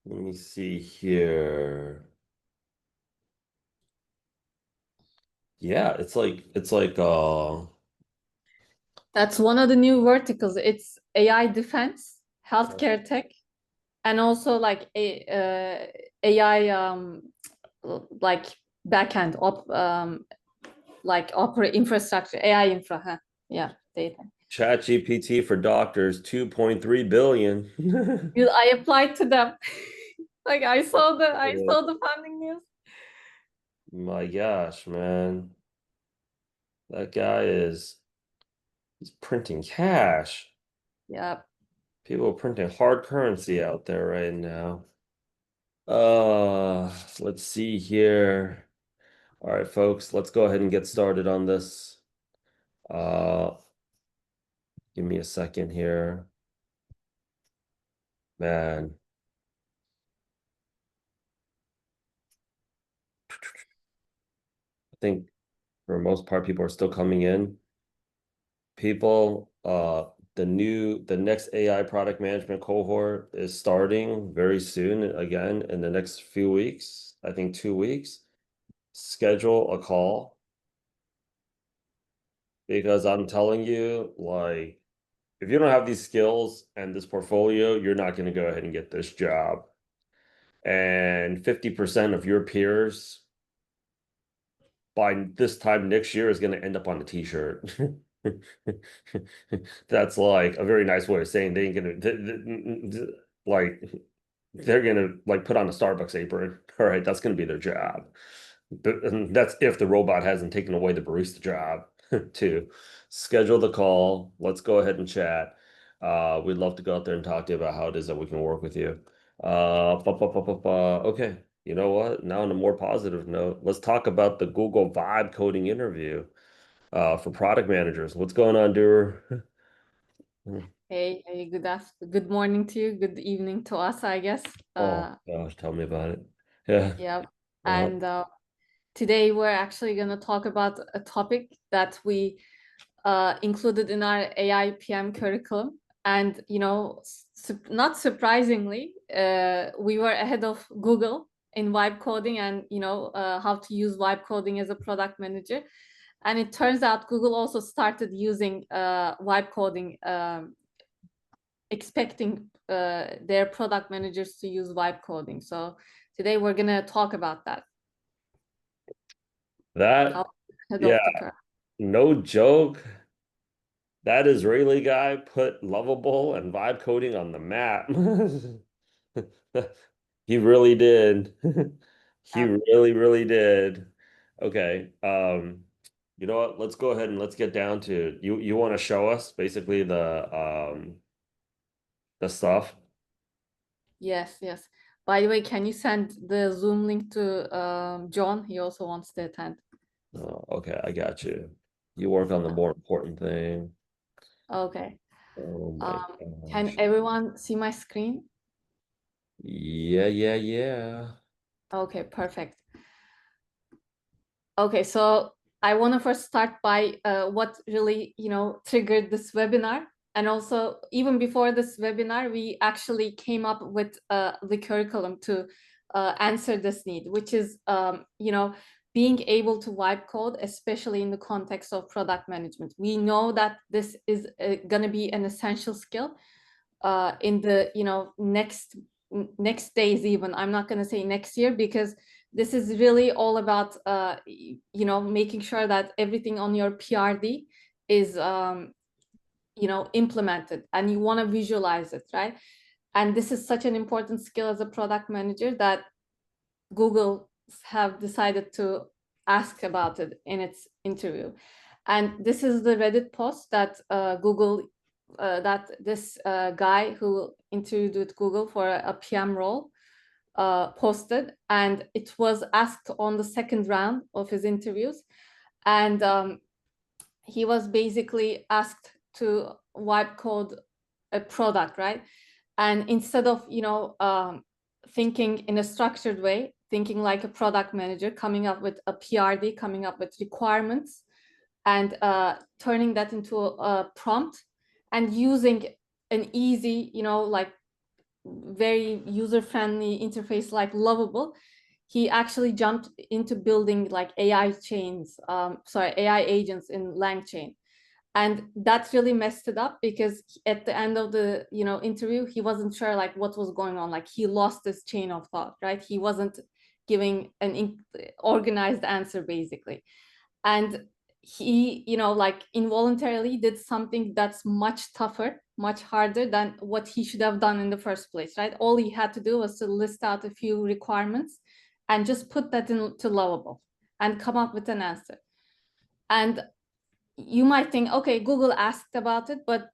Let me see here. Yeah, it's like That's one of the new verticals. It's AI defense, healthcare tech, and also like AI like backend like opera infrastructure, AI infra, huh? Yeah, data. Chat GPT for doctors, 2.3 billion. I applied to them. Like I saw the funding news. My gosh, man. That guy he's printing cash. Yeah. People are printing hard currency out there right now. Let's see here. All right, folks, let's go ahead and get started on this. Uh, Give me a second here. Man, I think for the most part, people are still coming in. People, the next AI product management cohort is starting very soon, again, in the next few weeks, I think 2 weeks. Schedule a call because I'm telling you, like, if you don't have these skills and this portfolio, you're not going to go ahead and get this job. And 50% of your peers by this time next year is going to end up on a t-shirt. That's like a very nice way of saying they ain't gonna like they're gonna like put on a Starbucks apron. All right, that's gonna be their job. And that's if the robot hasn't taken away the barista job too. Schedule the call. Let's go ahead and chat. We'd love to go out there and talk to you about how it is that we can work with you. Okay. You know what? Now, on a more positive note, let's talk about the Google Vibe coding interview for product managers. What's going on, Doer? Hey, good morning to you, good evening to us, I guess. Oh gosh, tell me about it. Yeah. Yeah. Uh, And today we're actually going to talk about a topic that we included in our AI PM curriculum. And, not surprisingly, we were ahead of Google in vibe coding and, how to use vibe coding as a product manager. And it turns out Google also started using vibe coding, expecting their product managers to use vibe coding. So today we're going to talk about that. that, How ahead yeah, of the curve. no joke. That Israeli guy put lovable and vibe coding on the map. He really did. He Yep. really, really did. Okay. You know what? Let's go ahead and let's get down to you want to show us basically the stuff. Yes, yes. By the way, can you send the Zoom link to John? He also wants to attend. Oh, okay, I got you. You work on the more important thing. Okay. Oh my Um, can gosh. everyone see my screen? Yeah, yeah, yeah. Okay, perfect. Okay, so I want to first start by what really, triggered this webinar. And also, even before this webinar, we actually came up with the curriculum to answer this need, which is, being able to vibe code, especially in the context of product management. We know that this is going to be an essential skill in the, next days even. I'm not going to say next year because this is really all about making sure that everything on your PRD is implemented, and you want to visualize it, right? And this is such an important skill as a product manager that Google have decided to ask about it in its interview. And this is the Reddit post that Google that this guy who interviewed with Google for a PM role posted, and it was asked on the second round of his interviews. And he was basically asked to wipe code a product, right? And instead of thinking in a structured way, thinking like a product manager, coming up with a PRD, coming up with requirements, and turning that into a prompt, and using an easy, like very user-friendly interface, like lovable, he actually jumped into building like AI chains, AI agents in LangChain. And that really messed it up, because at the end of the interview, he wasn't sure like what was going on. Like he lost his chain of thought, right? He wasn't giving an organized answer basically. And he like involuntarily did something that's much tougher, much harder than what he should have done in the first place, right? All he had to do was to list out a few requirements and just put that into Lovable and come up with an answer. And you might think, okay, Google asked about it, but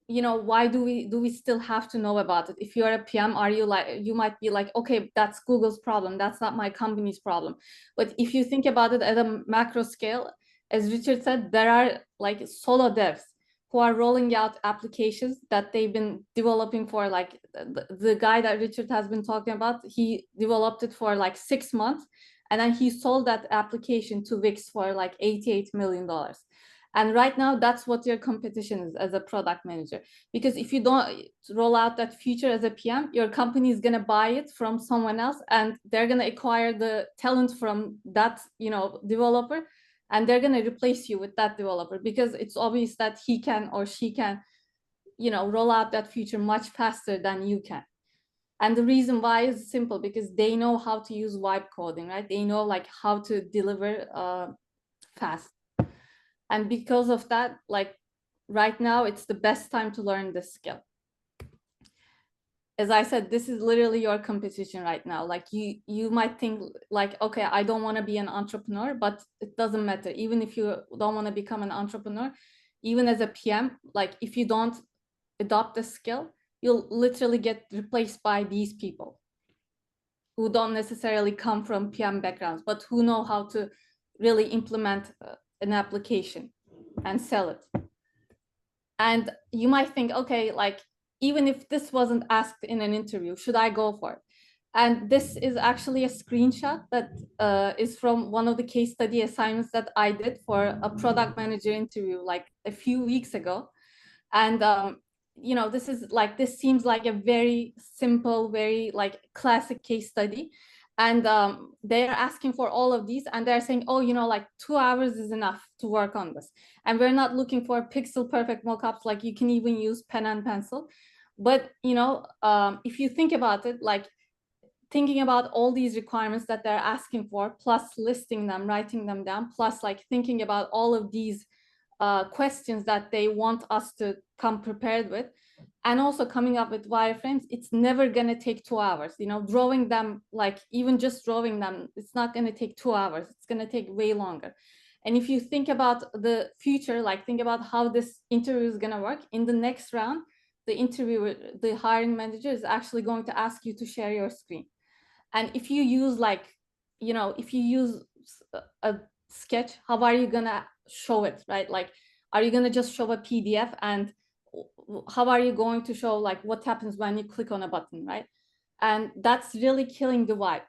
why do we still have to know about it? If you're a PM, you might be like, okay, that's Google's problem, that's not my company's problem. But if you think about it at a macro scale, as Richard said, there are like solo devs who are rolling out applications that they've been developing for, like the guy that Richard has been talking about, he developed it for like 6 months, and then he sold that application to Wix for like $88 million. And right now, that's what your competition is as a product manager. Because if you don't roll out that feature as a PM, your company is going to buy it from someone else, and they're going to acquire the talent from that developer, and they're going to replace you with that developer, because it's obvious that he can or she can roll out that feature much faster than you can. And the reason why is simple, because they know how to use vibe coding, right? They know like how to deliver fast. And because of that, like right now, it's the best time to learn this skill. As I said, this is literally your competition right now. Like you might think like, okay, I don't want to be an entrepreneur, but it doesn't matter. Even if you don't want to become an entrepreneur, even as a PM, like if you don't adopt the skill, you'll literally get replaced by these people who don't necessarily come from PM backgrounds, but who know how to really implement an application and sell it. And you might think, okay, like even if this wasn't asked in an interview, should I go for it? And this is actually a screenshot that is from one of the case study assignments that I did for a product manager interview like a few weeks ago. And this seems like a very simple, very like classic case study. And they're asking for all of these, and they're saying, oh, like 2 hours is enough to work on this. And we're not looking for pixel perfect mockups, like you can even use pen and pencil. But if you think about it, like thinking about all these requirements that they're asking for, plus listing them, writing them down, plus like thinking about all of these questions that they want us to come prepared with, and also coming up with wireframes, it's never going to take 2 hours. Drawing them, like even just drawing them, it's not going to take 2 hours. It's going to take way longer. And if you think about the future, like think about how this interview is going to work in the next round, the interviewer, the hiring manager is actually going to ask you to share your screen. And if you use if you use a sketch, how are you gonna show it, right? Like, are you gonna just show a PDF, and how are you going to show like what happens when you click on a button, right? And that's really killing the vibe.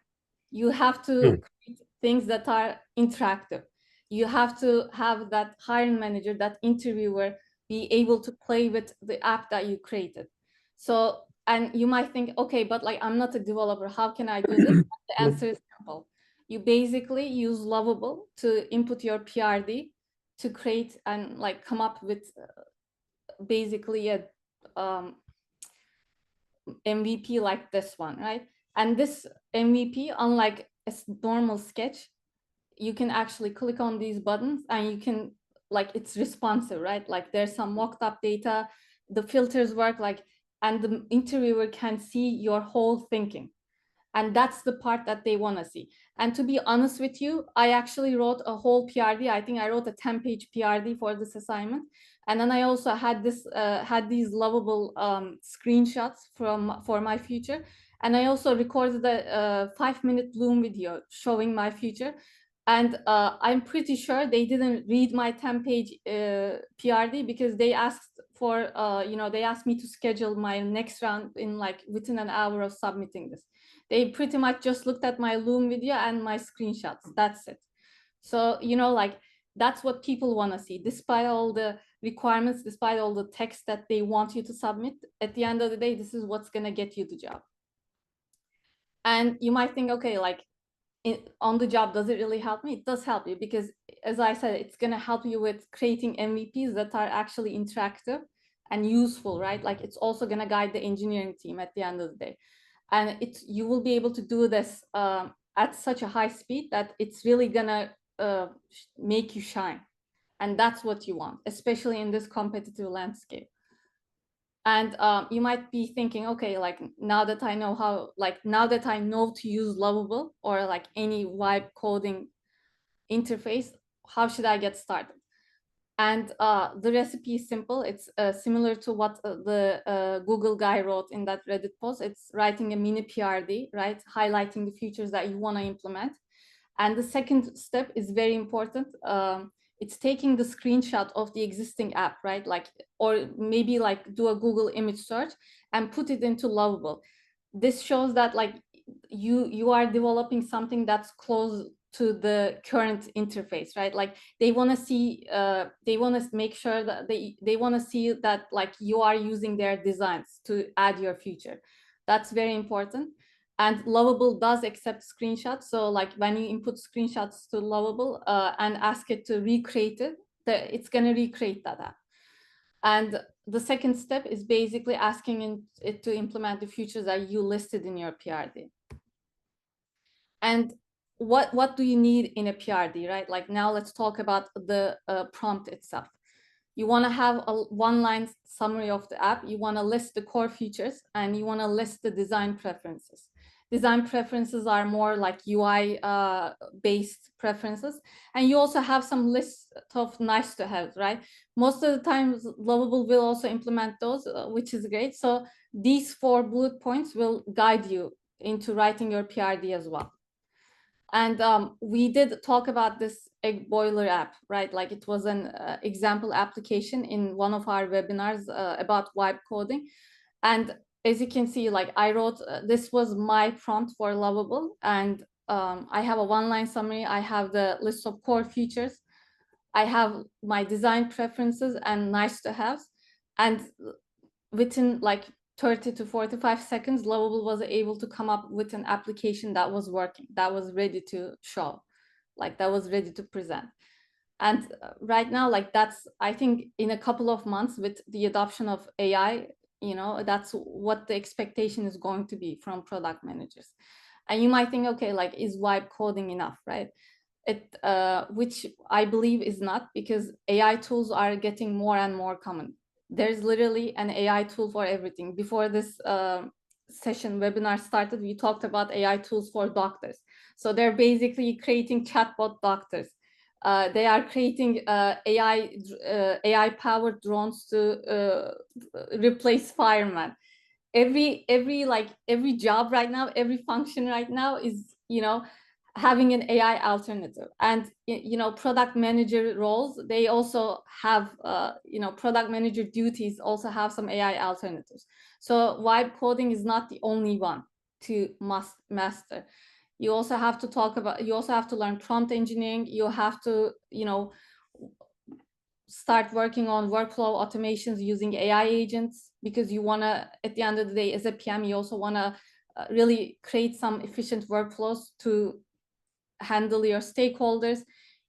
You have to create things that are interactive. You have to have that hiring manager, that interviewer, be able to play with the app that you created. So, and you might think, okay, but like I'm not a developer, how can I do this? The answer is simple. You basically use Lovable to input your PRD to create and like come up with basically a MVP like this one, right? And this MVP, unlike a normal sketch, you can actually click on these buttons and you can, like, it's responsive, right? Like there's some mocked up data, the filters work, like, and the interviewer can see your whole thinking. And that's the part that they want to see. And to be honest with you, I actually wrote a whole PRD. I think I wrote a 10-page PRD for this assignment. And then I also had these lovable screenshots for my future. And I also recorded a 5-minute Bloom video showing my future. And I'm pretty sure they didn't read my 10-page PRD, because they asked for, they asked me to schedule my next round in like within an hour of submitting this. They pretty much just looked at my Loom video and my screenshots. That's it. So, like, that's what people want to see, despite all the requirements, despite all the text that they want you to submit, at the end of the day, this is what's going to get you the job. And you might think, okay, like on the job, does it really help me? It does help you, because as I said, it's going to help you with creating MVPs that are actually interactive and useful, right? Like it's also going to guide the engineering team at the end of the day. And you will be able to do this at such a high speed that it's really going to make you shine. And that's what you want, especially in this competitive landscape. And you might be thinking, okay, like now that I know to use Lovable or like any vibe coding interface, how should I get started? And the recipe is simple. It's similar to what the Google guy wrote in that Reddit post. It's writing a mini PRD, right? Highlighting the features that you want to implement. And the second step is very important. It's taking the screenshot of the existing app, right? Like, or maybe like do a Google image search and put it into Lovable. This shows that like you are developing something that's close to the current interface, right? Like they want to see, they want to make sure that they want to see that like you are using their designs to add your feature. That's very important. And Lovable does accept screenshots. So like when you input screenshots to Lovable and ask it to recreate it, it's going to recreate that app. And the second step is basically asking it to implement the features that you listed in your PRD. And what do you need in a PRD, right? Like now let's talk about the prompt itself. You want to have a one-line summary of the app. You want to list the core features and you want to list the design preferences. Design preferences are more like UI based preferences. And you also have some list of nice to have, right? Most of the time, Lovable will also implement those, which is great. So these 4 bullet points will guide you into writing your PRD as well. And we did talk about this egg boiler app, right? Like it was an example application in one of our webinars about vibe coding. And as you can see, like I wrote, this was my prompt for Lovable. And I have a one-line summary. I have the list of core features. I have my design preferences and nice to haves. And within like 30 to 45 seconds, Lovable was able to come up with an application that was working, that was ready to show, like that was ready to present. And right now, like that's, I think in a couple of months with the adoption of AI, you know, that's what the expectation is going to be from product managers. And you might think, okay, like is vibe coding enough, right? Which I believe is not, because AI tools are getting more and more common. There's literally an AI tool for everything. Before this session webinar started, we talked about AI tools for doctors. So they're basically creating chatbot doctors. They are creating AI powered drones to replace firemen. Every job right now, every function right now is, you know, having an AI alternative. And you know, product manager roles, they also have you know, product manager duties also have some AI alternatives. So vibe coding is not the only one to master. You also have to learn prompt engineering. You have to, you know, start working on workflow automations using AI agents, because you want to, at the end of the day, as a PM, you also want to really create some efficient workflows to handle your stakeholders.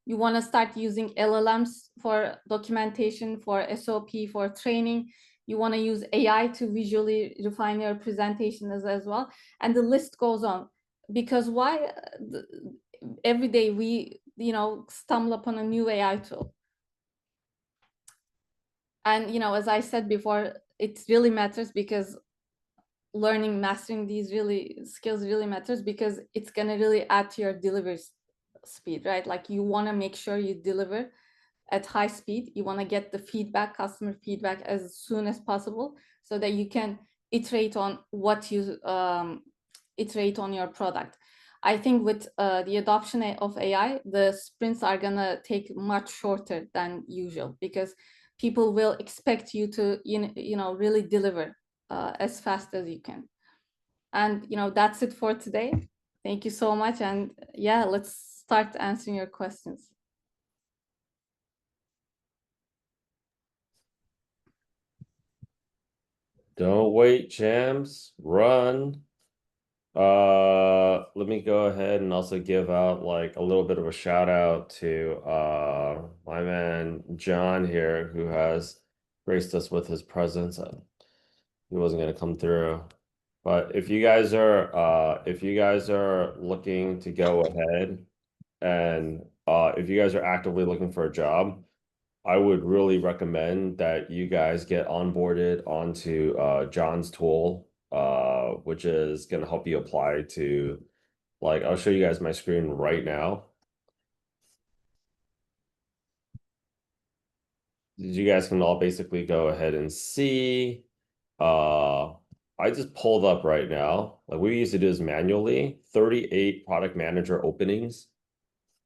You want to start using LLMs for documentation, for SOP, for training. You want to use AI to visually refine your presentation as well. And the list goes on. Because why? Every day we, you know, stumble upon a new AI tool. And, you know, as I said before, it really matters, because mastering these skills really matters, because it's going to really add to your delivery speed, right? Like you want to make sure you deliver at high speed. You want to get the customer feedback as soon as possible, so that you can iterate on iterate on your product. I think with the adoption of AI, the sprints are going to take much shorter than usual, because people will expect you to, you know, really deliver as fast as you can. And, you know, that's it for today. Thank you so much. And yeah, let's start answering your questions. Don't wait, champs. Run. Let me go ahead and also give out like a little bit of a shout out to my man John here, who has graced us with his presence. He wasn't gonna come through. But if you guys are looking to go ahead and if you guys are actively looking for a job, I would really recommend that you guys get onboarded onto John's tool, which is going to help you apply to, like, I'll show you guys my screen right now. You guys can all basically go ahead and see. Uh, I just pulled up right now, like we used to do this manually, 38 product manager openings.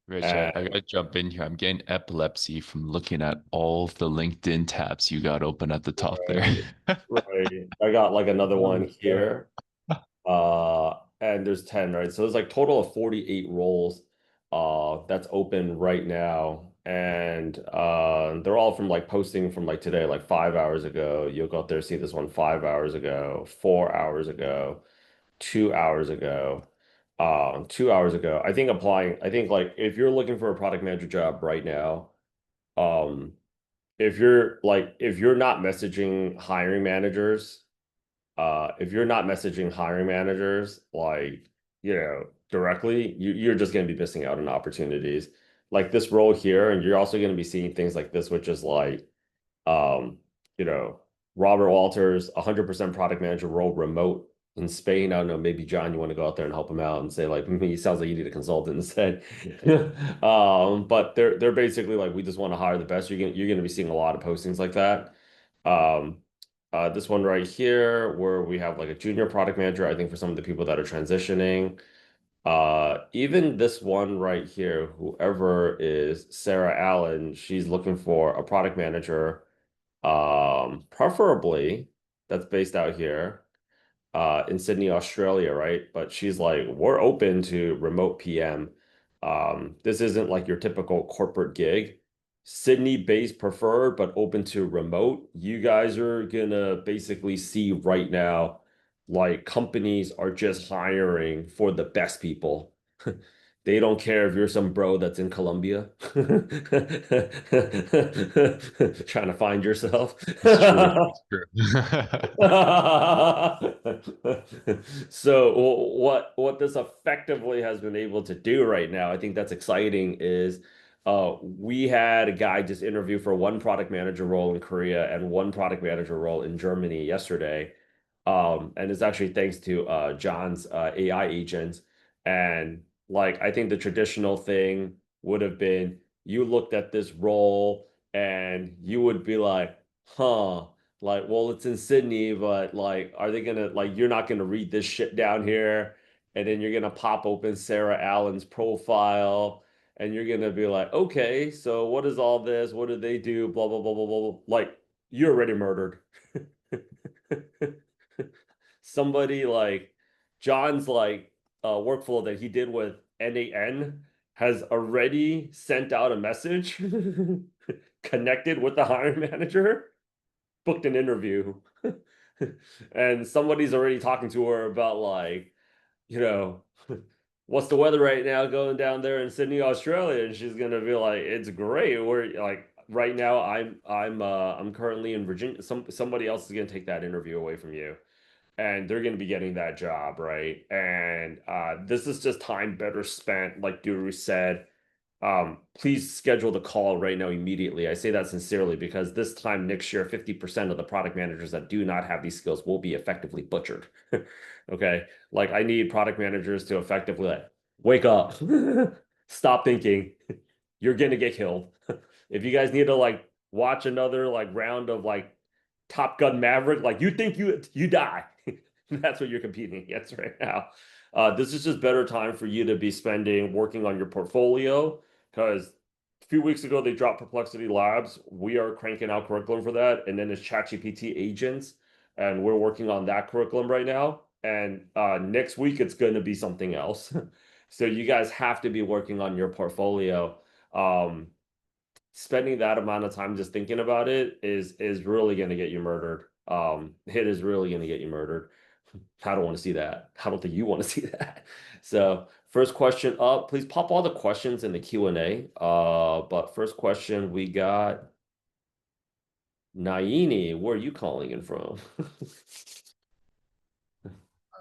Rich, I And gotta jump in here. I'm getting epilepsy from looking at all the LinkedIn tabs you got open at the top there. right, right. I got like another one Oh, here. And there's 10, right? So there's like total of 48 roles that's open right now. And they're all from like posting from like today, like 5 hours ago. You'll go out there see this one 5 hours ago, 4 hours ago, 2 hours ago, 2 hours ago. I think like if you're looking for a product manager job right now, um, if you're not messaging hiring managers, if you're not messaging hiring managers like, directly, you're just going to be missing out on opportunities like this role here. And you're also going to be seeing things like this, which is like, um, you know, Robert Walters, 100% product manager role remote in Spain. I don't know, maybe John, you want to go out there and help him out and say like, he sounds like you need a consultant instead. But they're basically like, we just want to hire the best. You're gonna be seeing a lot of postings like that. Um, this one right here, where we have like a junior product manager, I think for some of the people that are transitioning. Even this one right here, whoever is Sarah Allen, she's looking for a product manager, preferably that's based out here in Sydney, Australia, right? But she's like, we're open to remote PM. This isn't like your typical corporate gig. Sydney based preferred, but open to remote. You guys are gonna basically see right now, like companies are just hiring for the best people. They don't care if you're some bro that's in Colombia trying to find yourself. it's true. It's true. So what this effectively has been able to do right now, I think that's exciting, is we had a guy just interview for one product manager role in Korea and one product manager role in Germany yesterday. And it's actually thanks to John's AI agent. And like I think the traditional thing would have been you looked at this role and you would be like, huh, like, well, it's in Sydney, but like, are they gonna like you're not gonna read this shit down here, and then you're gonna pop open Sarah Allen's profile, and you're gonna be like, okay, so what is all this? What did they do? Blah blah blah blah blah. Blah. Like, you're already murdered. Somebody like John's like workflow that he did with NAN has already sent out a message, connected with the hiring manager, booked an interview, and somebody's already talking to her about like, you know, what's the weather right now going down there in Sydney, Australia? And she's gonna be like, it's great. We're like right now I'm currently in Virginia. Somebody else is gonna take that interview away from you. And they're going to be getting that job, right? And this is just time better spent, like Guru said. Please schedule the call right now immediately. I say that sincerely because this time next year, 50% of the product managers that do not have these skills will be effectively butchered. Okay. Like I need product managers to effectively like, wake up, stop thinking, you're gonna get killed. If you guys need to like watch another like round of like Top Gun Maverick, like you think you die. That's what you're competing against right now. This is just better time for you to be spending working on your portfolio because a few weeks ago they dropped Perplexity Labs. We are cranking out curriculum for that, and then there's ChatGPT agents, and we're working on that curriculum right now. And next week it's going to be something else. So you guys have to be working on your portfolio. Spending that amount of time just thinking about it is really going to get you murdered. It is really going to get you murdered. I don't want to see that. I don't think you want to see that. So first question up, please pop all the questions in the Q&A. But first question we got Naini, where are you calling in from?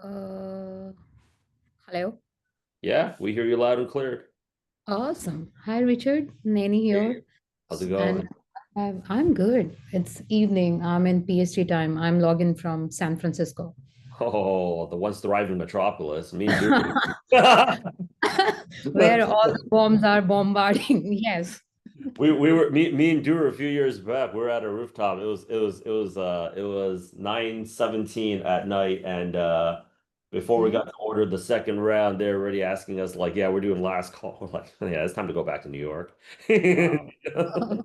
Uh, Hello. Yeah, we hear you loud and clear. Awesome. Hi, Richard. Nanny Hey, here. how's it And going? I'm good. It's evening. I'm in PST time. I'm logging from San Francisco. Oh, the once thriving metropolis. Me and Drew. Where all the bombs are bombarding. Yes. We were me and Drew a few years back. We were at a rooftop. It was 9:17 at night, and before we got Okay. to order the second round, they're already asking us like, yeah, we're doing last call. We're like, yeah, it's time to go back to New York. Wow.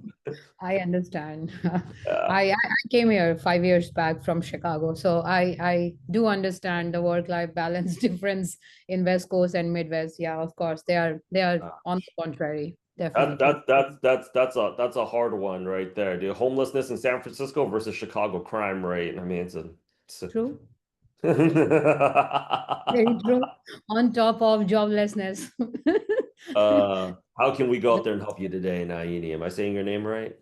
I understand. Yeah. I came here 5 years back from Chicago, so I do understand the work-life balance difference in West Coast and Midwest. Yeah, of course, they are on the contrary, That definitely. that that's a hard one right there. The homelessness in San Francisco versus Chicago crime rate. I mean, it's a True. Very true. On top of joblessness. how can we go out there and help you today, Naini? Am I saying your name right?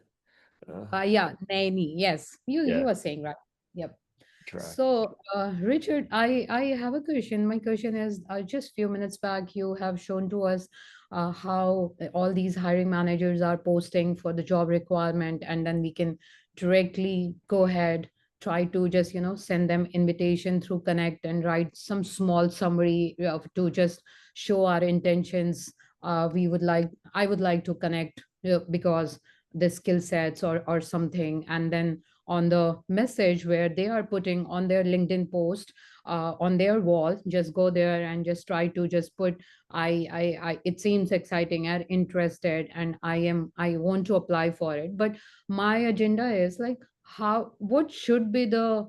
Uh, Yeah, nanny. Yes, you yeah, are saying right. Yep. track. So, Richard, I have a question. My question is, just few minutes back, you have shown to us how all these hiring managers are posting for the job requirement, and then we can directly go ahead, try to just, send them invitation through Connect and write some small summary of, to just show our intentions. I would like to connect because the skill sets or something, and then on the message where they are putting on their LinkedIn post on their wall, just go there and just try to just put I it seems exciting and interested, and I want to apply for it. But my agenda is like, how what should be the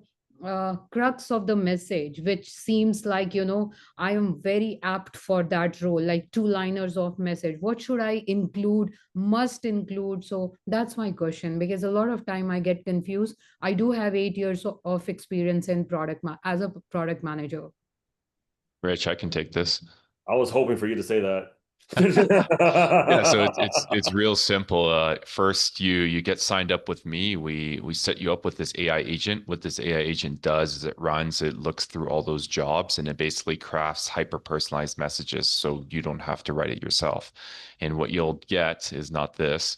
crux of the message, which seems like, I am very apt for that role, like two liners of message. What should I include, must include? So that's my question, because a lot of time I get confused. I do have 8 years of experience in as a product manager. Rich, I can take this. I was hoping for you to say that. Yeah, so it's real simple. First, you get signed up with me. We set you up with this AI agent. What this AI agent does is it looks through all those jobs, and it basically crafts hyper personalized messages, so you don't have to write it yourself. And what you'll get is not this.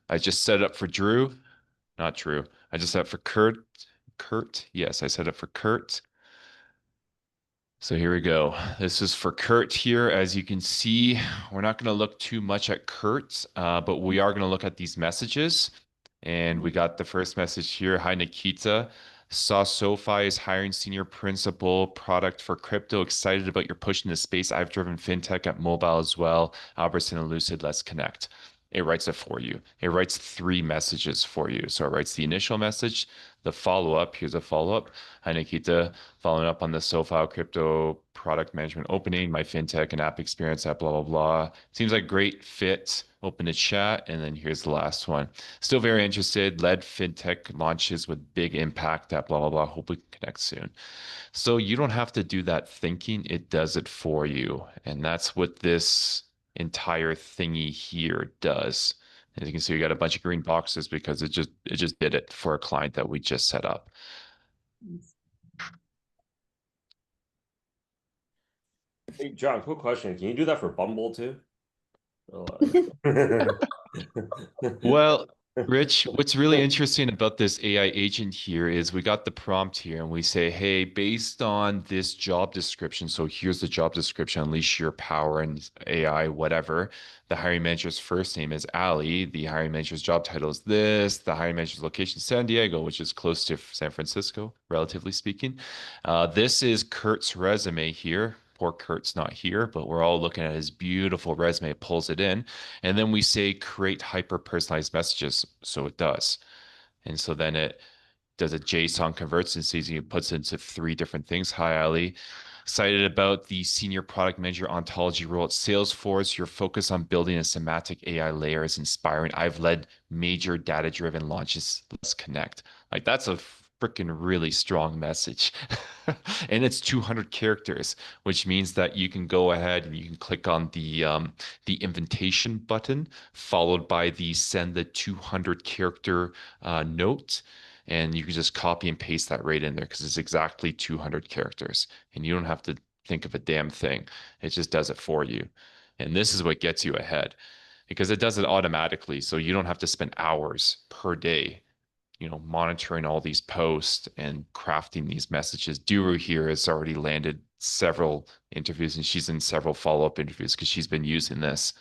I just set it up for Drew, not Drew. I just set it for Kurt. Kurt, yes, I set it for Kurt. So here we go. This is for Kurt here. As you can see, we're not going to look too much at Kurt, but we are going to look at these messages. And we got the first message here. Hi, Nikita. Saw SoFi is hiring senior principal product for crypto. Excited about your push in this space. I've driven fintech at mobile as well. Albertson and Lucid, let's connect. It writes it for you. It writes 3 messages for you. So it writes the initial message, the follow-up. Here's a follow-up. Hi, Nikita. Following up on the SoFi crypto product management opening, my fintech and app experience at blah, blah, blah. Seems like great fit. Open to chat. And then here's the last one. Still very interested. Led fintech launches with big impact at blah, blah, blah. Hope we can connect soon. So you don't have to do that thinking. It does it for you. And that's what this entire thingy here does. As you can see, we got a bunch of green boxes because it just did it for a client that we just set up. Hey, John, quick question. Can you do that for Bumble too? Well, Rich, what's really interesting about this AI agent here is we got the prompt here and we say, hey, based on this job description, so here's the job description, unleash your power and AI, whatever. The hiring manager's first name is Ali. The hiring manager's job title is this. The hiring manager's location is San Diego, which is close to San Francisco, relatively speaking. This is Kurt's resume here. Poor Kurt's not here, but we're all looking at his beautiful resume. It pulls it in. And then we say create hyper personalized messages. So it does. And so then it does a JSON converts and sees it puts it into 3 different things. Hi, Ali. Excited about the senior product manager ontology role at Salesforce. Your focus on building a semantic AI layer is inspiring. I've led major data-driven launches. Let's connect. Like that's a freaking really strong message. And it's 200 characters, which means that you can go ahead and you can click on the invitation button, followed by the send the 200 character note. And you can just copy and paste that right in there because it's exactly 200 characters and you don't have to think of a damn thing. It just does it for you. And this is what gets you ahead because it does it automatically. So you don't have to spend hours per day, monitoring all these posts and crafting these messages. Duru here has already landed several interviews and she's in several follow-up interviews because she's been using this.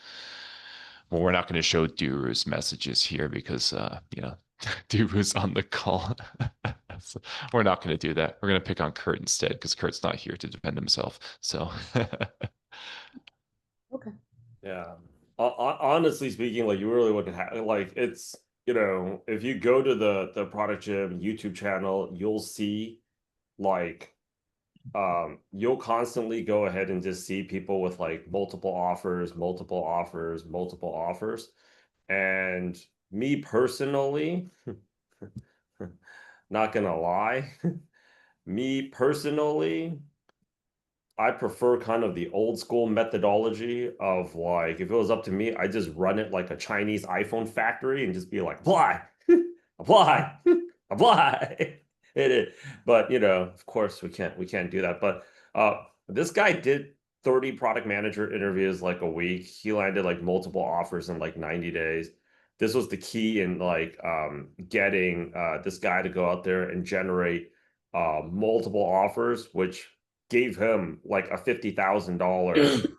Well, we're not going to show Duru's messages here because, Duru's on the call. So we're not going to do that. We're going to pick on Kurt instead because Kurt's not here to defend himself. So, Okay. Yeah. Honestly speaking, like you really wouldn't have like it's if you go to the Product Gym YouTube channel, you'll see like you'll constantly go ahead and just see people with like multiple offers, multiple offers, multiple offers. And me personally, not gonna lie, me personally, I prefer kind of the old school methodology of like, if it was up to me, I just run it like a Chinese iPhone factory and just be like, apply, apply, apply. But of course we can't do that. But this guy did 30 product manager interviews like a week. He landed like multiple offers in like 90 days. This was the key in like getting this guy to go out there and generate multiple offers, which gave him like a $50,000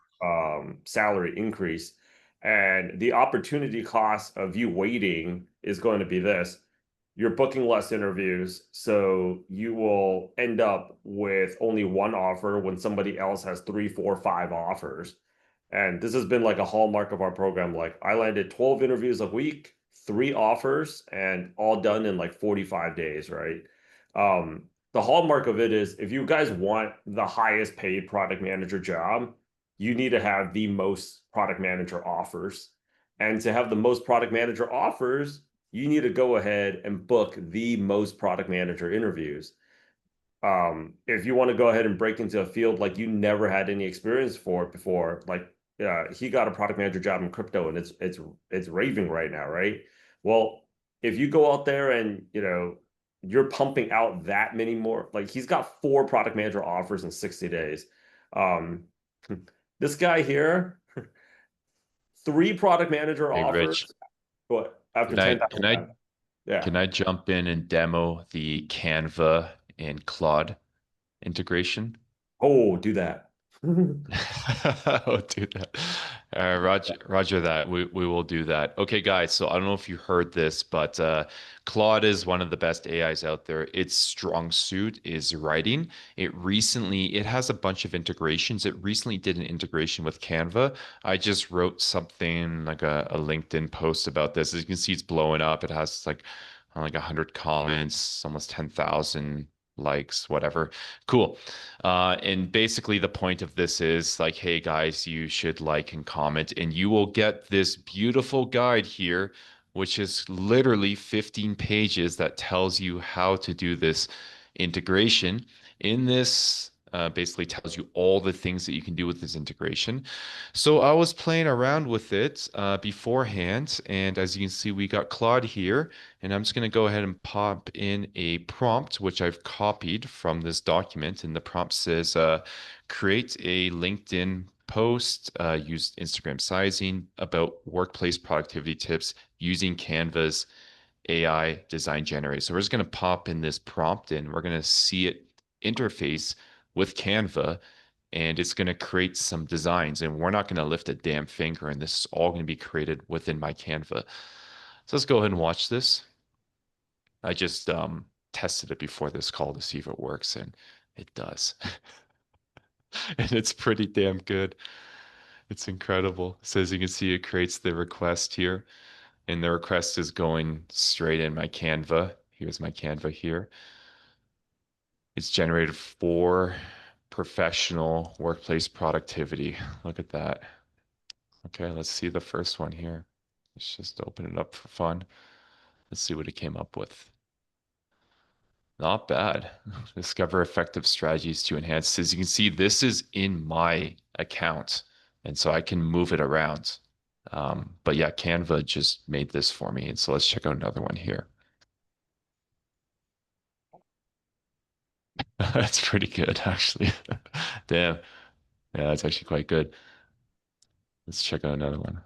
salary increase. And the opportunity cost of you waiting is going to be this. You're booking less interviews, so you will end up with only one offer when somebody else has 3, 4, 5 offers. And this has been like a hallmark of our program. Like I landed 12 interviews a week, 3 offers, and all done in like 45 days, right? The hallmark of it is if you guys want the highest paid product manager job, you need to have the most product manager offers. And to have the most product manager offers, you need to go ahead and book the most product manager interviews. If you want to go ahead and break into a field like you never had any experience for before, like he got a product manager job in crypto and it's raving right now, right? Well, if you go out there and you're pumping out that many more, like he's got 4 product manager offers in 60 days. This guy here, 3 product manager hey, Rich, offers, what after can I 10,000 can I times. Yeah. can I jump in and demo the Canva and Claude integration? Oh, do that. I'll do that. Roger that. We will do that. Okay, guys. So I don't know if you heard this, but Claude is one of the best AIs out there. Its strong suit is writing. It has a bunch of integrations. It recently did an integration with Canva. I just wrote something like a LinkedIn post about this. As you can see, it's blowing up. It has like 100 comments, almost 10,000 likes, whatever. Cool. And basically, the point of this is like, hey guys, you should like and comment, and you will get this beautiful guide here, which is literally 15 pages that tells you how to do this integration. In this, basically tells you all the things that you can do with this integration. So I was playing around with it beforehand, and as you can see, we got Claude here, and I'm just going to go ahead and pop in a prompt, which I've copied from this document, and the prompt says, create a LinkedIn post, use Instagram sizing about workplace productivity tips using Canva's AI design generator. So we're just going to pop in this prompt and we're going to see it interface with Canva and it's going to create some designs and we're not going to lift a damn finger and this is all going to be created within my Canva. So let's go ahead and watch this. I just tested it before this call to see if it works and it does. And it's pretty damn good. It's incredible. So as you can see, it creates the request here and the request is going straight in my Canva. Here's my Canva here. It's generated 4 professional workplace productivity. Look at that. Okay, let's see the first one here. Let's just open it up for fun. Let's see what it came up with. Not bad. Discover effective strategies to enhance. As you can see, this is in my account, and so I can move it around. But yeah, Canva just made this for me. And so let's check out another one here. That's pretty good, actually. Damn. Yeah, that's actually quite good. Let's check out another one.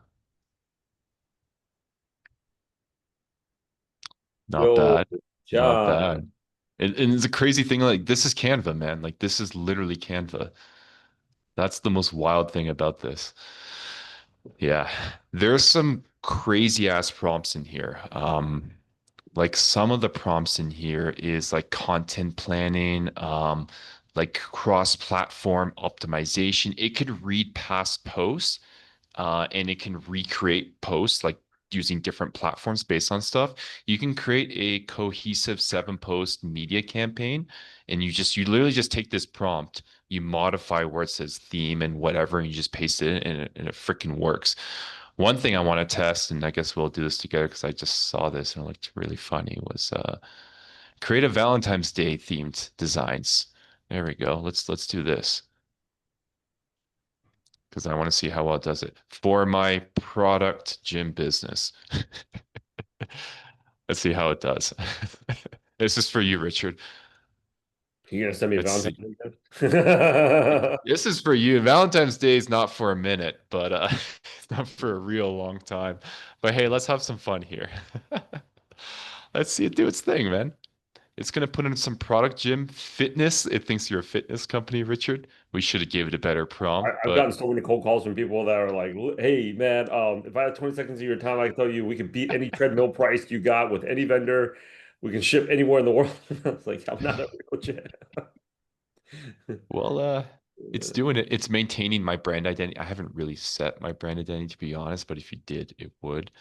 Not Yo, bad. Not John. bad. And it's a crazy thing. Like, this is Canva, man. Like, this is literally Canva. That's the most wild thing about this. Yeah. There's some crazy ass prompts in here. Like some of the prompts in here is like content planning, like cross-platform optimization. It could read past posts, and it can recreate posts like using different platforms based on stuff. You can create a cohesive 7-post media campaign, and you literally just take this prompt, you modify where it says theme and whatever, and you just paste it in, and it freaking works. One thing I want to test, and I guess we'll do this together because I just saw this and it looked really funny, was create a Valentine's Day themed designs. There we go. Let's do this because I want to see how well it does it for my product gym business. Let's see how it does. This is for you, Richard. You gonna send me a Let's Valentine's see. Day? This is for you. Valentine's Day is not for a minute, but it's not for a real long time. But hey, let's have some fun here. Let's see it do its thing, man. It's gonna put in some product gym fitness. It thinks you're a fitness company, Richard. We should have gave it a better prompt, I've gotten but so many cold calls from people that are like, "Hey, man, if I had 20 seconds of your time, I can tell you we could beat any treadmill price you got with any vendor. We can ship anywhere in the world." I was like, "I'm not a real jet." well, it's doing it. It's maintaining my brand identity. I haven't really set my brand identity to be honest, but if you did, it would.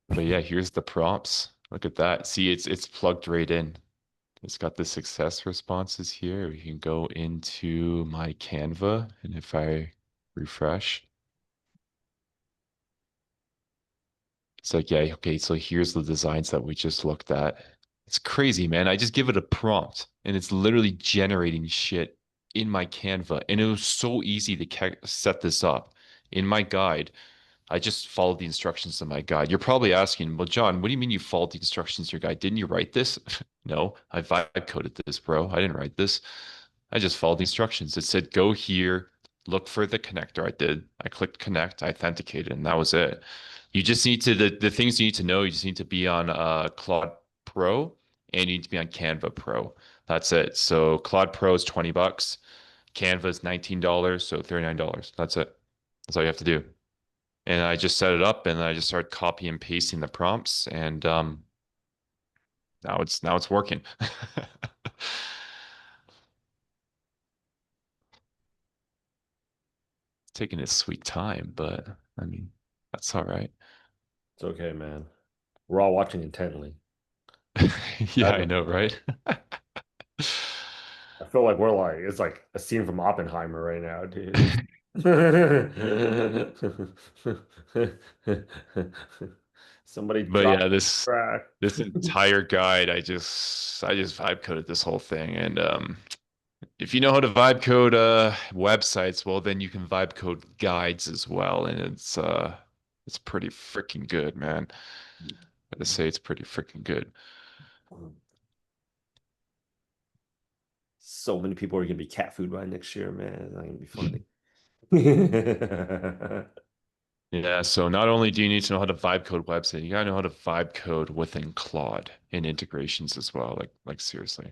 But yeah, here's the prompts. Look at that. See, it's plugged right in. It's got the success responses here. We can go into my Canva, and if I refresh, it's like, yeah, okay, so here's the designs that we just looked at. It's crazy, man. I just give it a prompt, and it's literally generating shit in my Canva. And it was so easy to set this up. In my guide, I just followed the instructions in my guide. You're probably asking, well, John, what do you mean you followed the instructions in your guide? Didn't you write this? No, I vibe coded this, bro. I didn't write this. I just followed the instructions. It said, go here, look for the connector. I did. I clicked connect, I authenticated, and that was it. You just need to, the things you need to know, you just need to be on Claude Pro and you need to be on Canva Pro. That's it. So Claude Pro is 20 bucks. Canva is $19, so $39. That's it. That's all you have to do. And I just set it up and I just started copy and pasting the prompts and now it's working. Taking its sweet time, but I mean, that's all right. It's okay, man. We're all watching intently. Yeah, I I know, right? feel like it's like a scene from Oppenheimer right now, dude. Somebody But yeah, dropped this track. this entire guide, I just vibe coded this whole thing. And if you know how to vibe code websites, well then you can vibe code guides as well. And it's pretty freaking good, man. I gotta say it's pretty freaking good. So many people are gonna be cat food by next year, man. It's not gonna be funny. Yeah, so not only do you need to know how to vibe code website, you gotta know how to vibe code within Claude and integrations as well. Like seriously.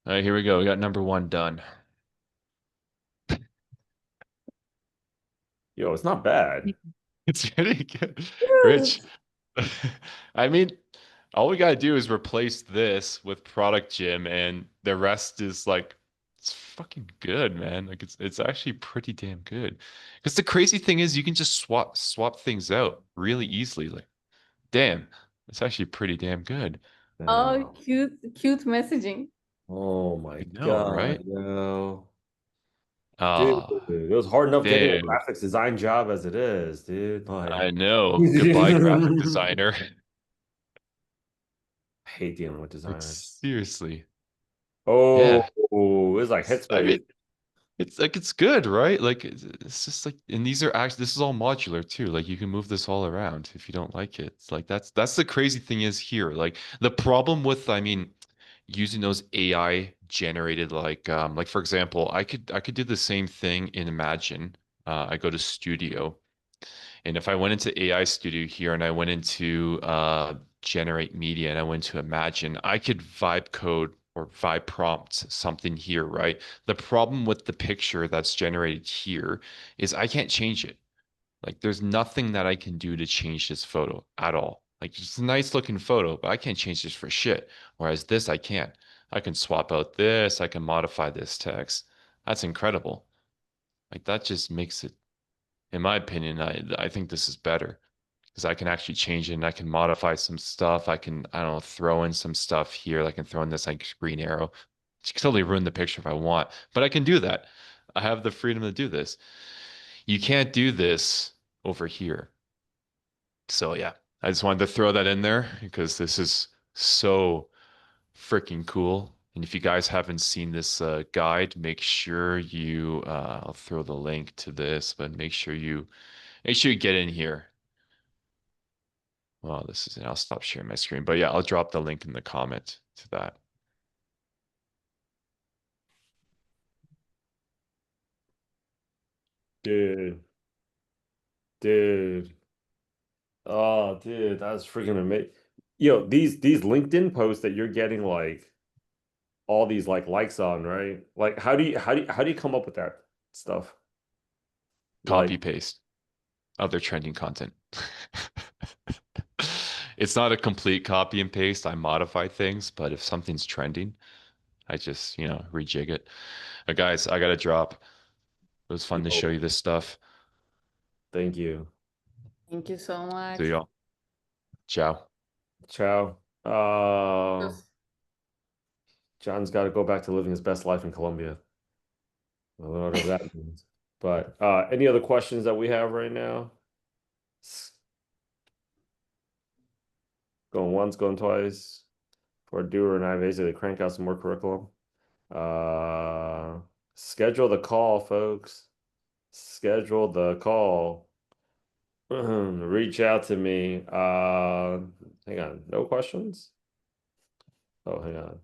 All right, here we go. We got number one done. Yo, it's not bad. It's pretty good. Rich. I mean, all we gotta do is replace this with Product Gym, and the rest is like it's fucking good, man. Like it's actually pretty damn good. Because the crazy thing is you can just swap things out really easily. Like, damn, it's actually pretty damn good. Oh, Damn. cute messaging. Oh my I know, God, right? yo. Dude, Ah, it was hard enough getting a dude, graphics design job as it is, dude. Like, I know. Goodbye, graphic I designer. hate dealing with Like designers. seriously. Oh, Yeah. it was like I headspace. mean, it's like it's good, right? Like it's just like, and these are actually, this is all modular too. Like you can move this all around if you don't like it. It's like that's the crazy thing is here. Like the problem with, I mean, using those AI generated like for example, I could do the same thing in Imagine. I go to Studio, and if I went into AI Studio here and I went into generate media and I went to Imagine, I could vibe code or vibe prompt something here, right? The problem with the picture that's generated here is I can't change it. Like there's nothing that I can do to change this photo at all. Like it's a nice looking photo, but I can't change this for shit. Whereas this I can. I can swap out this, I can modify this text. That's incredible. Like that just makes it, in my opinion, I think this is better because I can actually change it and I can modify some stuff. I can, I don't know, throw in some stuff here. I can throw in this like green arrow. You can totally ruin the picture if I want, but I can do that. I have the freedom to do this. You can't do this over here. So yeah, I just wanted to throw that in there because this is so freaking cool. And if you guys haven't seen this guide, make sure you I'll throw the link to this, but make sure you get in here. Well, this is, and I'll stop sharing my screen. But yeah, I'll drop the link in the comment to that. Dude, dude. Oh, dude, that's freaking amazing. Yo, these LinkedIn posts that you're getting like all these like likes on, right? Like how do you come up with that stuff? Copy Like paste other trending content. It's not a complete copy and paste. I modify things, but if something's trending, I just, rejig it. Guys, I gotta drop. It was fun to show yo, you this stuff. thank you. Thank you so See much. y'all. Ciao. Ciao. Yes. John's got to go back to living his best life in Colombia. Whatever that means. But any other questions that we have right now? Going once, going twice. For Doer and I basically crank out some more curriculum. Uh, Schedule the call, folks. Schedule the call. Reach out to me. Hang on. No questions? Oh, hang on.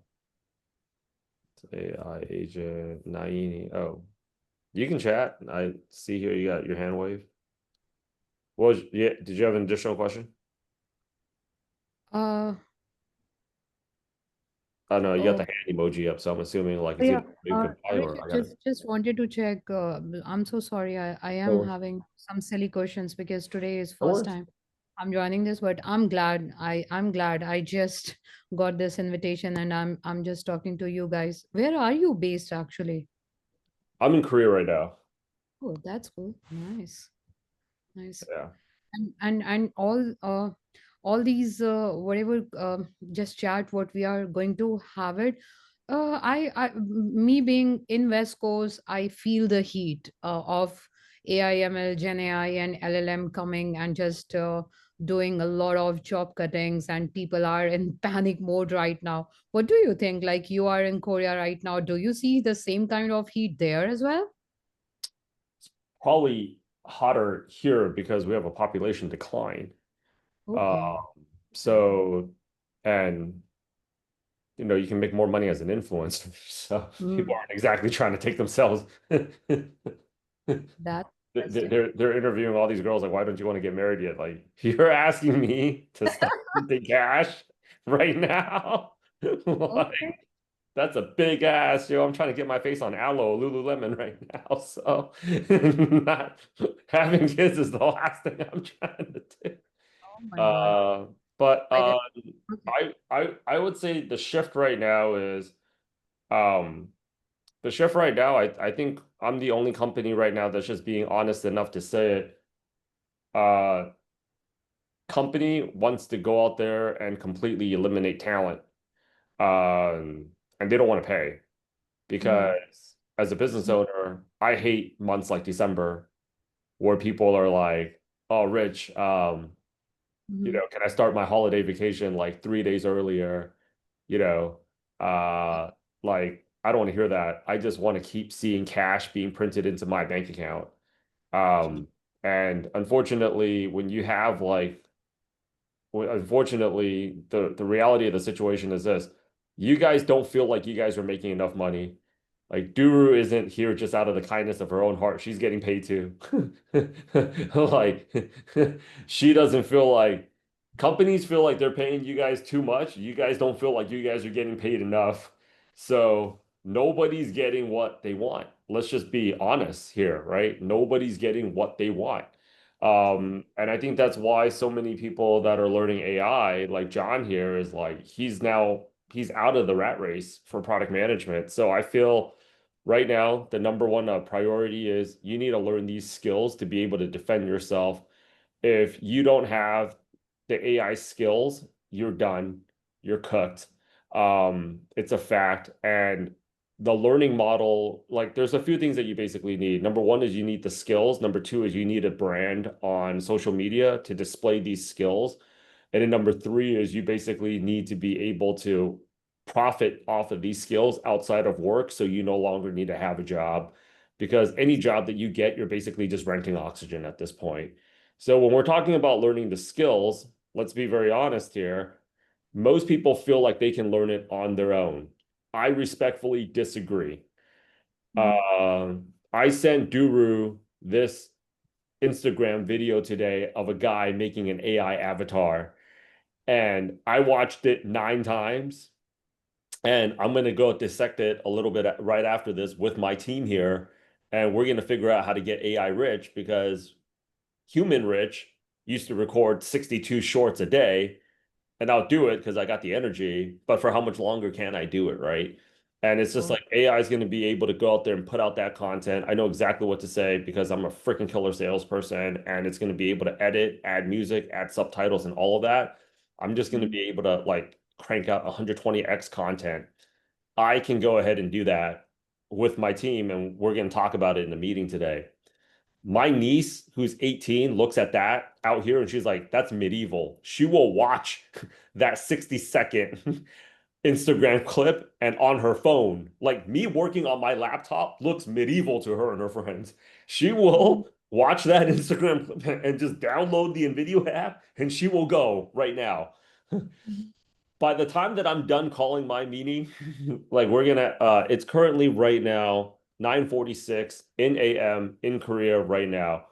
AI agent Naini. Oh, you can chat. I see here you got your hand wave. Yeah, did you have an additional question? Uh, Oh no, you got the oh, hand emoji up, so I'm assuming like it's yeah. either you can buy I or I got it. just wanted to check. I'm so sorry. I No am worries. having some silly questions because today is No first worries. time I'm joining this, but I'm glad. I'm glad I just got this invitation and I'm just talking to you guys. Where are you based actually? I'm in Korea right now. Oh, that's cool. Nice. Nice. Yeah. And all these whatever just chat what we are going to have it me being in West Coast, I feel the heat of AI/ML, Gen AI, and LLM coming and just doing a lot of job cuttings, and people are in panic mode right now. What do you think? Like you are in Korea right now, do you see the same kind of heat there as well? Probably hotter here because we have a population decline. Okay. Um, so and you can make more money as an influencer. So people Mm, aren't exactly trying to take themselves. that's interesting. They're interviewing all these girls like, why don't you want to get married yet? Like, you're asking me to stop the cash right now? Okay. Like, that's a big ass, I'm trying to get my face on Aloe Lululemon right now. So not having kids is the last thing I'm trying to do. Oh my God. Uh, but I get okay. I would say the shift right now is um the shift right now, I think I'm the only company right now that's just being honest enough to say it. Uh Company wants to go out there and completely eliminate talent. and they don't want to pay because as a business owner, I hate months like December where people are like, "Oh, Rich, can I start my holiday vacation like 3 days earlier?" You know, like I don't want to hear that. I just want to keep seeing cash being printed into my bank account. And unfortunately, when you have like unfortunately, the reality of the situation is this: you guys don't feel like you guys are making enough money. Like Duru isn't here just out of the kindness of her own heart. She's getting paid too. Like she doesn't feel like companies feel like they're paying you guys too much. You guys don't feel like you guys are getting paid enough. So nobody's getting what they want. Let's just be honest here, right? Nobody's getting what they want. And I think that's why so many people that are learning AI, like John here, is like he's out of the rat race for product management. So I feel right now the number one priority is you need to learn these skills to be able to defend yourself. If you don't have the AI skills, you're done. You're cooked. It's a fact. And the learning model, like there's a few things that you basically need. Number one is you need the skills. Number two is you need a brand on social media to display these skills. And then number three is you basically need to be able to profit off of these skills outside of work. So you no longer need to have a job because any job that you get, you're basically just renting oxygen at this point. So when we're talking about learning the skills, let's be very honest here. Most people feel like they can learn it on their own. I respectfully disagree. I sent Duru this Instagram video today of a guy making an AI avatar, and I watched it 9 times. And I'm going to go dissect it a little bit right after this with my team here. And we're going to figure out how to get AI rich because human rich used to record 62 shorts a day and I'll do it because I got the energy, but for how much longer can I do it, right? And it's just like AI is going to be able to go out there and put out that content. I know exactly what to say because I'm a freaking killer salesperson and it's going to be able to edit, add music, add subtitles and all of that. I'm just going to be able to like crank out 120x content. I can go ahead and do that with my team and we're going to talk about it in the meeting today. My niece, who's 18, looks at that out here and she's like, that's medieval. She will watch that 60-second Instagram clip and on her phone. Like me working on my laptop looks medieval to her and her friends. She will watch that Instagram clip and just download the NVIDIA app and she will go right now. By the time that I'm done calling my meeting, like it's currently right now 9:46 in AM in Korea right now.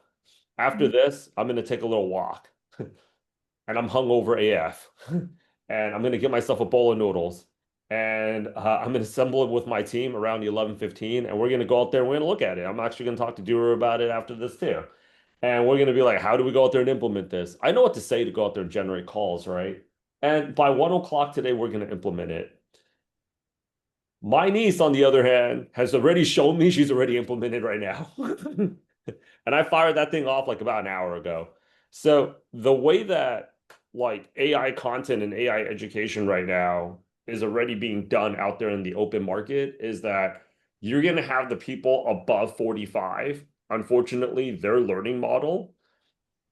After this, I'm gonna take a little walk and I'm hungover AF. And I'm gonna get myself a bowl of noodles. And I'm gonna assemble it with my team around 11:15, and we're gonna go out there and we're gonna look at it. I'm actually gonna talk to Dura about it after this too. And we're gonna be like, how do we go out there and implement this? I know what to say to go out there and generate calls, right? And by 1 o'clock today, we're gonna implement it. My niece, on the other hand, has already shown me she's already implemented right now. And I fired that thing off like about an hour ago. So the way that like AI content and AI education right now is already being done out there in the open market is that you're going to have the people above 45. Unfortunately, their learning model,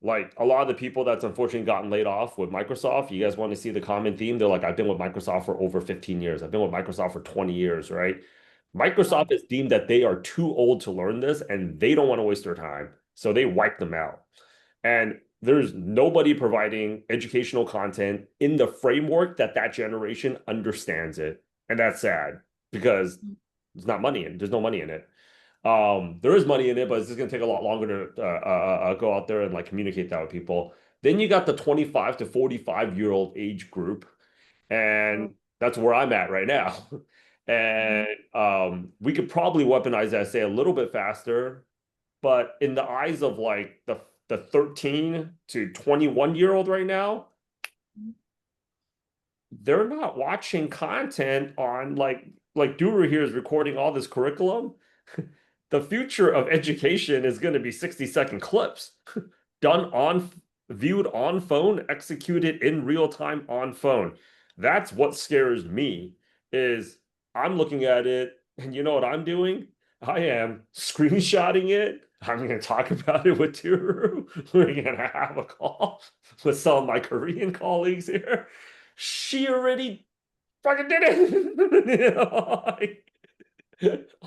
like a lot of the people that's unfortunately gotten laid off with Microsoft, you guys want to see the common theme? They're like, I've been with Microsoft for over 15 years. I've been with Microsoft for 20 years, right? Microsoft has deemed that they are too old to learn this and they don't want to waste their time. So they wipe them out. And there's nobody providing educational content in the framework that that generation understands it. And that's sad because there's not money in, there's no money in it. There is money in it, but it's just gonna take a lot longer to go out there and like communicate that with people. Then you got the 25 to 45-year-old age group, and that's where I'm at right now. And we could probably weaponize that, say a little bit faster, but in the eyes of like the 13 to 21-year-old right now, they're not watching content on like Duru here is recording all this curriculum. The future of education is going to be 60-second clips done on viewed on phone, executed in real time on phone. That's what scares me is I'm looking at it, and you know what I'm doing? I am screenshotting it. I'm going to talk about it with Turu. We're going to have a call with some of my Korean colleagues here. She already fucking did it. You know,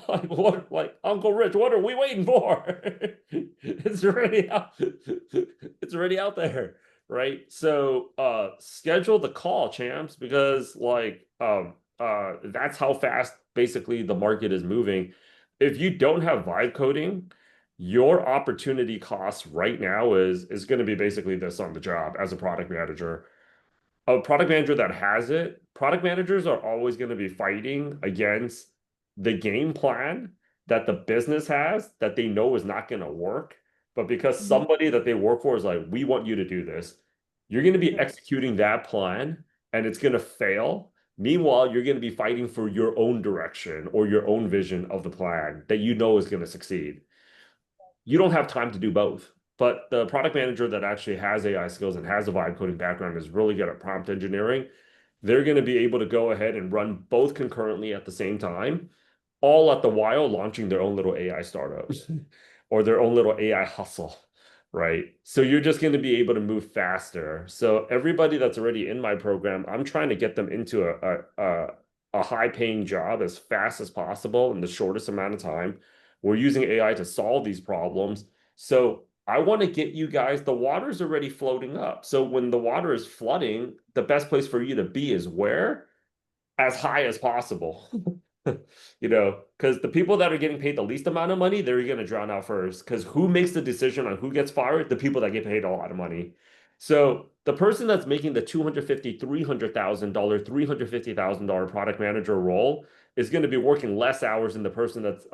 like what? Like Uncle Rich, what are we waiting for? It's already out. It's already out there, right? So schedule the call, champs, because that's how fast basically the market is moving. If you don't have vibe coding, your opportunity cost right now is going to be basically this on the job as a product manager. A product manager that has it, product managers are always going to be fighting against the game plan that the business has that they know is not going to work. But because somebody that they work for is like, we want you to do this, you're going to be executing that plan and it's going to fail. Meanwhile, you're going to be fighting for your own direction or your own vision of the plan that you know is going to succeed. You don't have time to do both. But the product manager that actually has AI skills and has a vibe coding background is really good at prompt engineering. They're going to be able to go ahead and run both concurrently at the same time, all at the while launching their own little AI startups or their own little AI hustle, right? So you're just going to be able to move faster. So everybody that's already in my program, I'm trying to get them into a high paying job as fast as possible in the shortest amount of time. We're using AI to solve these problems. So I want to get you guys, the water's already floating up. So when the water is flooding, the best place for you to be is where? As high as possible. You know, because the people that are getting paid the least amount of money, they're going to drown out first. Because who makes the decision on who gets fired? The people that get paid a lot of money. So the person that's making the $250,000, $300,000, $350,000 product manager role is going to be working less hours than the person that's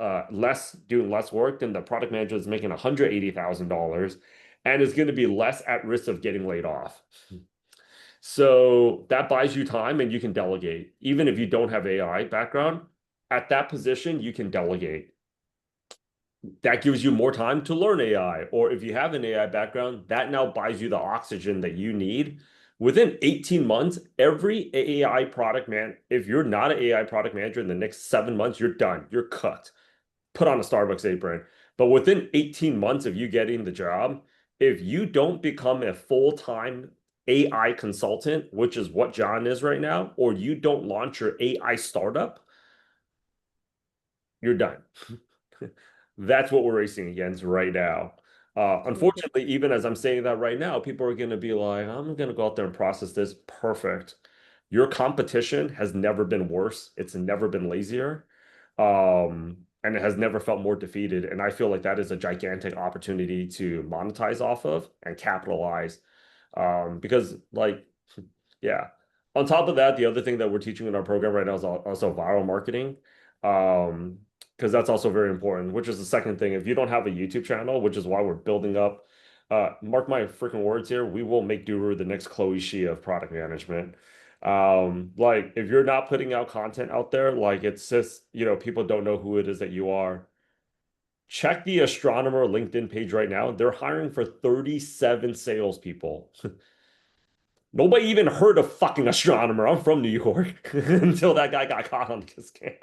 doing less work than the product manager that's making $180,000 and is going to be less at risk of getting laid off. So that buys you time and you can delegate. Even if you don't have AI background, at that position, you can delegate. That gives you more time to learn AI. Or if you have an AI background, that now buys you the oxygen that you need. Within 18 months, every AI product man, if you're not an AI product manager in the next 7 months, you're done. You're cut. Put on a Starbucks apron. But within 18 months of you getting the job, if you don't become a full-time AI consultant, which is what John is right now, or you don't launch your AI startup, you're done. That's what we're racing against right now. Unfortunately, even as I'm saying that right now, people are going to be like, I'm going to go out there and process this. Perfect. Your competition has never been worse. It's never been lazier. And it has never felt more defeated. And I feel like that is a gigantic opportunity to monetize off of and capitalize. Because like, yeah. On top of that, the other thing that we're teaching in our program right now is also viral marketing. Because that's also very important, which is the second thing. If you don't have a YouTube channel, which is why we're building up, mark my freaking words here, we will make Duru the next Chloe Shih of product management. Like if you're not putting out content out there, like it's just, you know, people don't know who it is that you are. Check the Astronomer LinkedIn page right now. They're hiring for 37 salespeople. Nobody even heard of fucking Astronomer. I'm from New York until that guy got caught on the scam.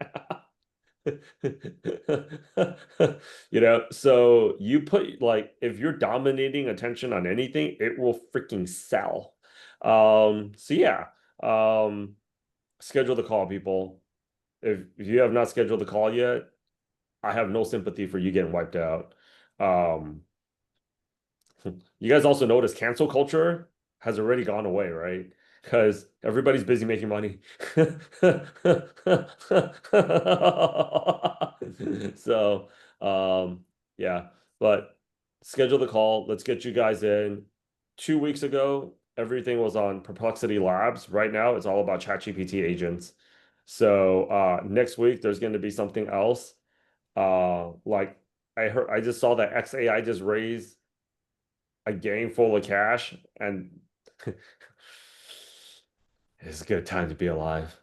You know, so you put like if you're dominating attention on anything, it will freaking sell. So yeah, schedule the call, people. If you have not scheduled the call yet, I have no sympathy for you getting wiped out. Um, you guys also notice cancel culture has already gone away, right? Because everybody's busy making money. So, yeah, but schedule the call. Let's get you guys in. 2 weeks ago, everything was on Perplexity Labs. Right now, it's all about ChatGPT agents. So, next week, there's going to be something else. Like I just saw that XAI just raised a game full of cash, and it's a good time to be alive.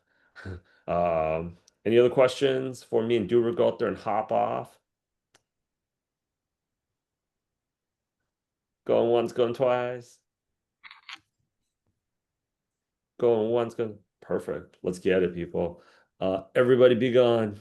Any other questions for me and Duru go out there and hop off? Going once, going twice. Going once, going perfect. Let's get it, people. Everybody be gone.